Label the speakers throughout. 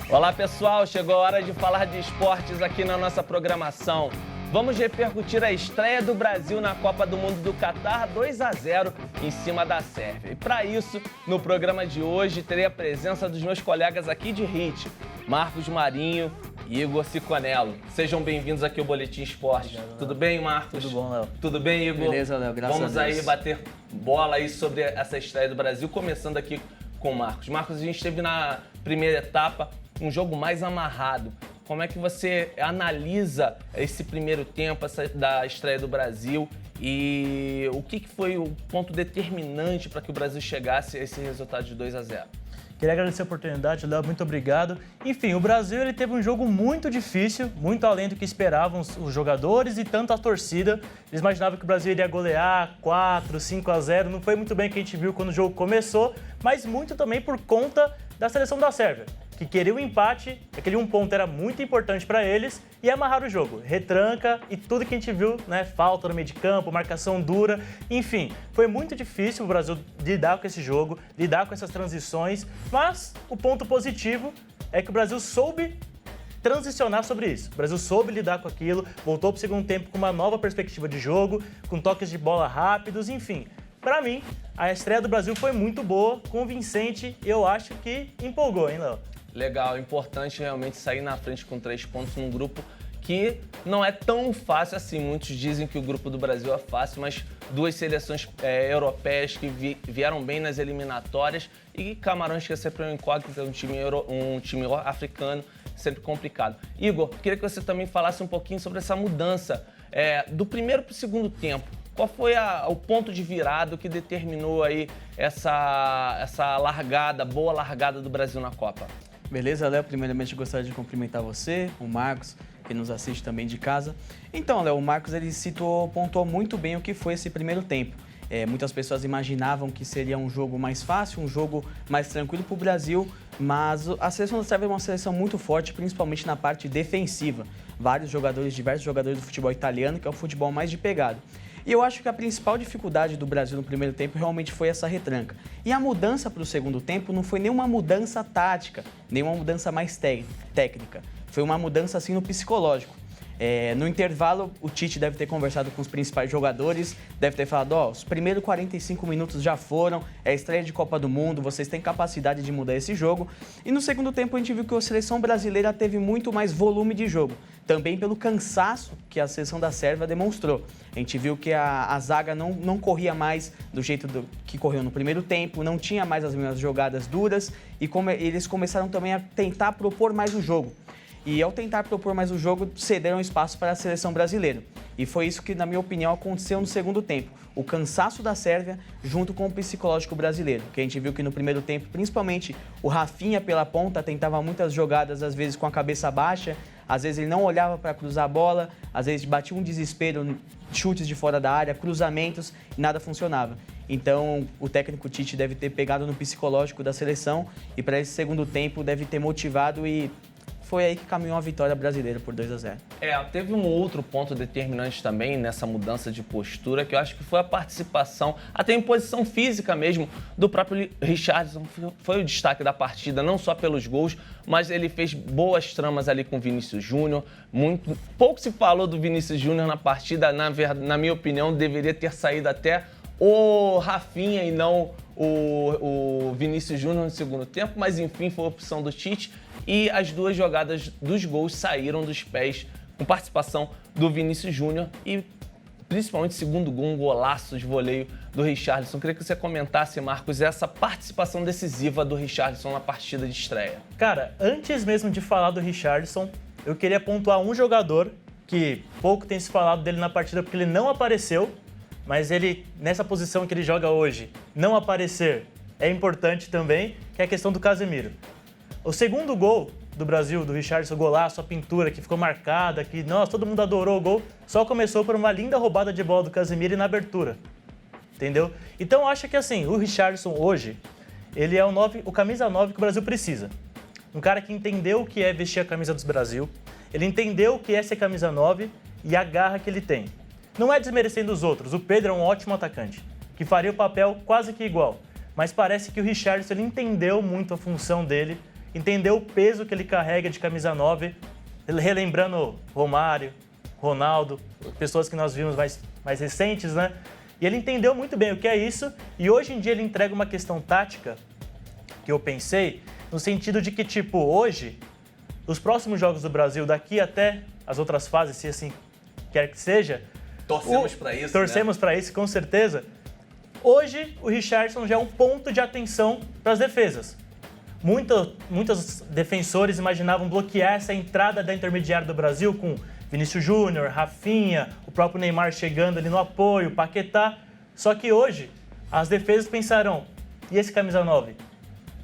Speaker 1: Olá pessoal, chegou a hora de falar de esportes aqui na nossa programação. Vamos repercutir a estreia do Brasil na Copa do Mundo do Catar 2-0 em cima da Sérvia. E para isso, no programa de hoje, terei a presença dos meus colegas aqui de HIT, Marcos Marinho e Igor Ciconello. Sejam bem-vindos aqui ao Boletim Esporte. Tudo bem, Marcos?
Speaker 2: Tudo bom, Léo?
Speaker 1: Tudo bem, Igor?
Speaker 2: Beleza, Léo, graças a Deus.
Speaker 1: Vamos aí bater bola aí sobre essa estreia do Brasil, começando aqui com o Marcos. Marcos, a gente esteve na primeira etapa um jogo mais amarrado. Como é que você analisa esse primeiro tempo da estreia do Brasil e o que foi o ponto determinante para que o Brasil chegasse a esse resultado de 2-0?
Speaker 3: Queria agradecer a oportunidade, Léo, muito obrigado. Enfim, o Brasil ele teve um jogo muito difícil, muito além do que esperavam os jogadores e tanto a torcida. Eles imaginavam que o Brasil iria golear 4, 5-0, não foi muito bem o que a gente viu quando o jogo começou, mas muito também por conta da seleção da Sérvia, que queria o empate, aquele 1 ponto era muito importante para eles, e amarrar o jogo. Retranca e tudo que a gente viu, né? Falta no meio de campo, marcação dura, enfim. Foi muito difícil o Brasil lidar com esse jogo, lidar com essas transições, mas o ponto positivo é que o Brasil soube transicionar sobre isso. O Brasil soube lidar com aquilo, voltou para o segundo tempo com uma nova perspectiva de jogo, com toques de bola rápidos, enfim. Para mim, a estreia do Brasil foi muito boa, convincente, e eu acho que empolgou, hein, Léo?
Speaker 1: Legal, importante realmente sair na frente com 3 pontos num grupo que não é tão fácil assim. Muitos dizem que o grupo do Brasil é fácil, mas 2 seleções europeias que vieram bem nas eliminatórias e Camarões, que é sempre um incógnito, um time africano, sempre complicado. Igor, queria que você também falasse um pouquinho sobre essa mudança do primeiro para o segundo tempo. Qual foi o ponto de virada que determinou aí essa largada, boa largada do Brasil na Copa?
Speaker 2: Beleza, Léo? Primeiramente, gostaria de cumprimentar você, o Marcos, que nos assiste também de casa. Então, Léo, o Marcos ele pontuou muito bem o que foi esse primeiro tempo. Muitas pessoas imaginavam que seria um jogo mais fácil, um jogo mais tranquilo para o Brasil, mas a seleção da Sérvia é uma seleção muito forte, principalmente na parte defensiva. Diversos jogadores do futebol italiano, que é o futebol mais de pegada. E eu acho que a principal dificuldade do Brasil no primeiro tempo realmente foi essa retranca. E a mudança para o segundo tempo não foi nenhuma mudança tática, nenhuma mudança mais técnica. Foi uma mudança assim no psicológico. No intervalo, o Tite deve ter conversado com os principais jogadores, deve ter falado, os primeiros 45 minutos já foram, é a estreia de Copa do Mundo, vocês têm capacidade de mudar esse jogo. E no segundo tempo a gente viu que a seleção brasileira teve muito mais volume de jogo, também pelo cansaço que a seleção da Sérvia demonstrou. A gente viu que a zaga não corria mais do jeito que correu no primeiro tempo, não tinha mais as mesmas jogadas duras e eles começaram também a tentar propor mais o jogo. E ao tentar propor mais o jogo, cederam espaço para a seleção brasileira. E foi isso que, na minha opinião, aconteceu no segundo tempo. O cansaço da Sérvia junto com o psicológico brasileiro. Que a gente viu que no primeiro tempo, principalmente, o Rafinha pela ponta tentava muitas jogadas, às vezes com a cabeça baixa, às vezes ele não olhava para cruzar a bola, às vezes batia um desespero, chutes de fora da área, cruzamentos, e nada funcionava. Então, o técnico Tite deve ter pegado no psicológico da seleção e para esse segundo tempo deve ter motivado e foi aí que caminhou a vitória brasileira por 2-0.
Speaker 1: Teve um outro ponto determinante também nessa mudança de postura, que eu acho que foi a participação, até em posição física mesmo, do próprio Richarlison. Foi o destaque da partida, não só pelos gols, mas ele fez boas tramas ali com o Vinícius Júnior. Pouco se falou do Vinícius Júnior na partida, na minha opinião, deveria ter saído até o Rafinha e não o Vinícius Júnior no segundo tempo, mas enfim, foi a opção do Tite. E as 2 jogadas dos gols saíram dos pés, com participação do Vinícius Júnior e principalmente o segundo gol, um golaço de voleio do Richarlison. Queria que você comentasse, Marcos, essa participação decisiva do Richarlison na partida de estreia.
Speaker 3: Cara, antes mesmo de falar do Richarlison, eu queria pontuar um jogador que pouco tem se falado dele na partida porque ele não apareceu, mas ele, nessa posição que ele joga hoje, não aparecer é importante também, que é a questão do Casemiro. O segundo gol do Brasil, do Richarlison, golaço, a pintura que ficou marcada, que todo mundo adorou o gol, só começou por uma linda roubada de bola do Casemiro e na abertura, entendeu? Então eu acho que assim, o Richarlison hoje, ele é o camisa 9 que o Brasil precisa. Um cara que entendeu o que é vestir a camisa do Brasil, ele entendeu o que é ser camisa 9 e a garra que ele tem. Não é desmerecendo os outros, o Pedro é um ótimo atacante, que faria o papel quase que igual. Mas parece que o Richarlison ele entendeu muito a função dele, entendeu o peso que ele carrega de camisa 9, relembrando Romário, Ronaldo, pessoas que nós vimos mais recentes, né? E ele entendeu muito bem o que é isso, e hoje em dia ele entrega uma questão tática, que eu pensei, no sentido de que, tipo, hoje, os próximos jogos do Brasil, daqui até as outras fases, se assim quer que seja...
Speaker 1: Torcemos para isso,
Speaker 3: Torcemos para isso, com certeza. Hoje, o Richarlison já é um ponto de atenção para as defesas. Muitos defensores imaginavam bloquear essa entrada da intermediária do Brasil com Vinícius Júnior, Rafinha, o próprio Neymar chegando ali no apoio, Paquetá. Só que hoje, as defesas pensarão, e esse camisa 9?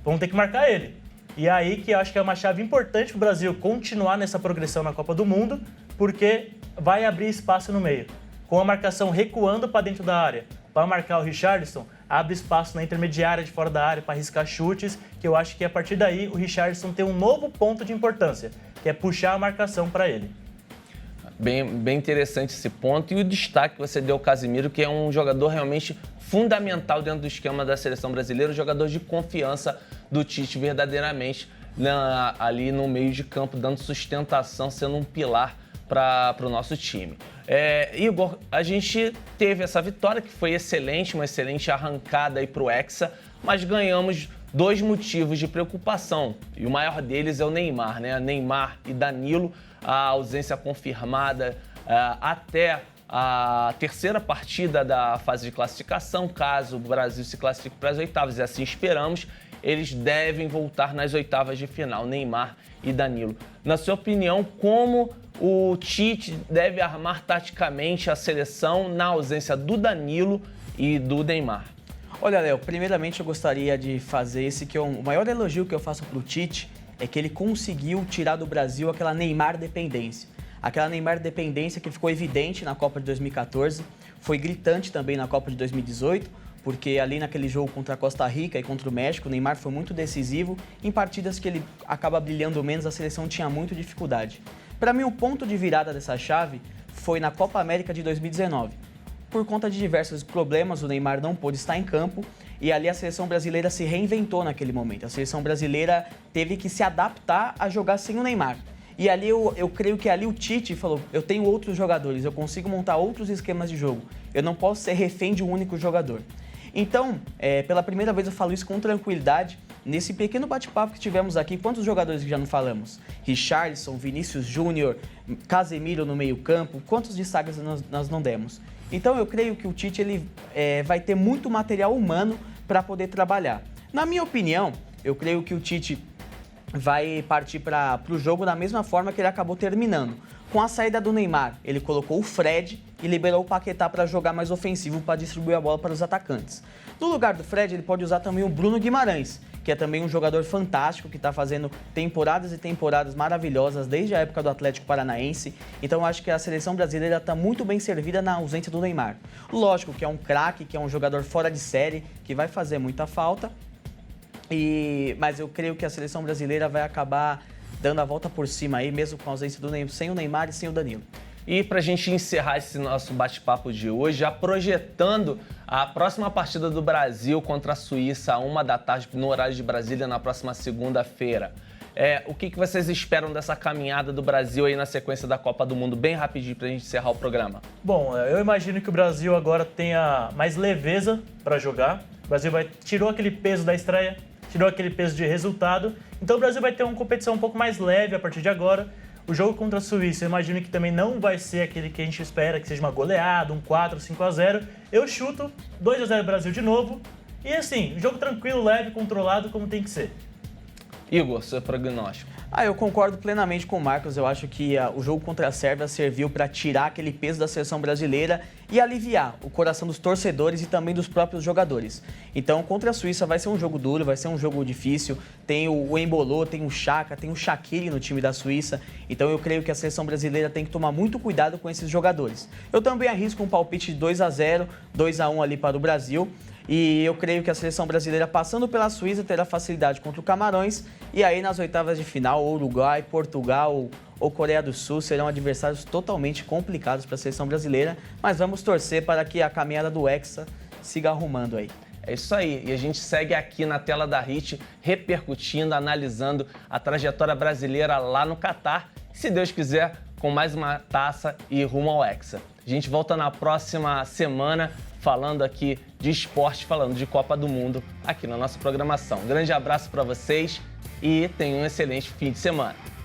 Speaker 3: Vamos ter que marcar ele. E aí que eu acho que é uma chave importante para o Brasil continuar nessa progressão na Copa do Mundo, porque vai abrir espaço no meio. Com a marcação recuando para dentro da área, para marcar o Richarlison, abre espaço na intermediária de fora da área para arriscar chutes, que eu acho que a partir daí o Richarlison tem um novo ponto de importância, que é puxar a marcação para ele.
Speaker 1: Bem interessante esse ponto. E o destaque que você deu ao Casemiro, que é um jogador realmente fundamental dentro do esquema da seleção brasileira, um jogador de confiança do Tite verdadeiramente ali no meio de campo, dando sustentação, sendo um pilar para o nosso time. Igor, a gente teve essa vitória que foi excelente, uma excelente arrancada aí para o Hexa, mas ganhamos 2 motivos de preocupação, e o maior deles é o Neymar, né? Neymar e Danilo, a ausência confirmada até a terceira partida da fase de classificação. Caso o Brasil se classifique para as oitavas, e assim esperamos, eles devem voltar nas oitavas de final, Neymar e Danilo. Na sua opinião, como o Tite deve armar taticamente a seleção na ausência do Danilo e do Neymar?
Speaker 2: Olha, Léo, primeiramente eu gostaria de fazer esse que é o maior elogio que eu faço para o Tite, é que ele conseguiu tirar do Brasil aquela Neymar dependência. Aquela Neymar dependência que ficou evidente na Copa de 2014, foi gritante também na Copa de 2018, porque ali naquele jogo contra a Costa Rica e contra o México, o Neymar foi muito decisivo. Em partidas que ele acaba brilhando menos, a seleção tinha muita dificuldade. Para mim, o ponto de virada dessa chave foi na Copa América de 2019. Por conta de diversos problemas, o Neymar não pôde estar em campo e ali a seleção brasileira se reinventou naquele momento. A seleção brasileira teve que se adaptar a jogar sem o Neymar. E ali eu creio que ali o Tite falou, eu tenho outros jogadores, eu consigo montar outros esquemas de jogo. Eu não posso ser refém de um único jogador. Então, pela primeira vez eu falo isso com tranquilidade. Nesse pequeno bate-papo que tivemos aqui, quantos jogadores que já não falamos? Richarlison, Vinícius Júnior, Casemiro no meio-campo, quantos destaques nós não demos? Então eu creio que o Tite ele, vai ter muito material humano para poder trabalhar. Na minha opinião, eu creio que o Tite vai partir para o jogo da mesma forma que ele acabou terminando. Com a saída do Neymar, ele colocou o Fred e liberou o Paquetá para jogar mais ofensivo, para distribuir a bola para os atacantes. No lugar do Fred, ele pode usar também o Bruno Guimarães, que é também um jogador fantástico, que está fazendo temporadas e temporadas maravilhosas desde a época do Atlético Paranaense. Então eu acho que a seleção brasileira está muito bem servida na ausência do Neymar. Lógico que é um craque, que é um jogador fora de série, que vai fazer muita falta, mas eu creio que a seleção brasileira vai acabar dando a volta por cima aí, mesmo com a ausência do Neymar, sem o Neymar e sem o Danilo.
Speaker 1: E para a gente encerrar esse nosso bate-papo de hoje, já projetando a próxima partida do Brasil contra a Suíça, à 13h, no horário de Brasília, na próxima segunda-feira. O que vocês esperam dessa caminhada do Brasil aí na sequência da Copa do Mundo? Bem rapidinho para a gente encerrar o programa.
Speaker 3: Bom, eu imagino que o Brasil agora tenha mais leveza para jogar. O Brasil tirou aquele peso da estreia, tirou aquele peso de resultado. Então o Brasil vai ter uma competição um pouco mais leve a partir de agora. O jogo contra a Suíça, eu imagino que também não vai ser aquele que a gente espera, que seja uma goleada, um 4, 5-0. Eu chuto 2-0 Brasil de novo. E assim, jogo tranquilo, leve, controlado, como tem que ser.
Speaker 1: Igor, seu prognóstico.
Speaker 2: Eu concordo plenamente com o Marcos. Eu acho que o jogo contra a Sérvia serviu para tirar aquele peso da seleção brasileira e aliviar o coração dos torcedores e também dos próprios jogadores. Então, contra a Suíça vai ser um jogo duro, vai ser um jogo difícil. Tem o Embolo, tem o Xhaka, tem o Shaqiri no time da Suíça. Então, eu creio que a seleção brasileira tem que tomar muito cuidado com esses jogadores. Eu também arrisco um palpite de 2-0, 2-1 ali para o Brasil. E eu creio que a seleção brasileira, passando pela Suíça, terá facilidade contra o Camarões. E aí, nas oitavas de final, Uruguai, Portugal ou Coreia do Sul serão adversários totalmente complicados para a seleção brasileira. Mas vamos torcer para que a caminhada do Hexa siga arrumando aí.
Speaker 1: É isso aí, e a gente segue aqui na tela da Hit, repercutindo, analisando a trajetória brasileira lá no Catar, se Deus quiser, com mais uma taça e rumo ao Hexa. A gente volta na próxima semana falando aqui de esporte, falando de Copa do Mundo aqui na nossa programação. Um grande abraço para vocês e tenham um excelente fim de semana.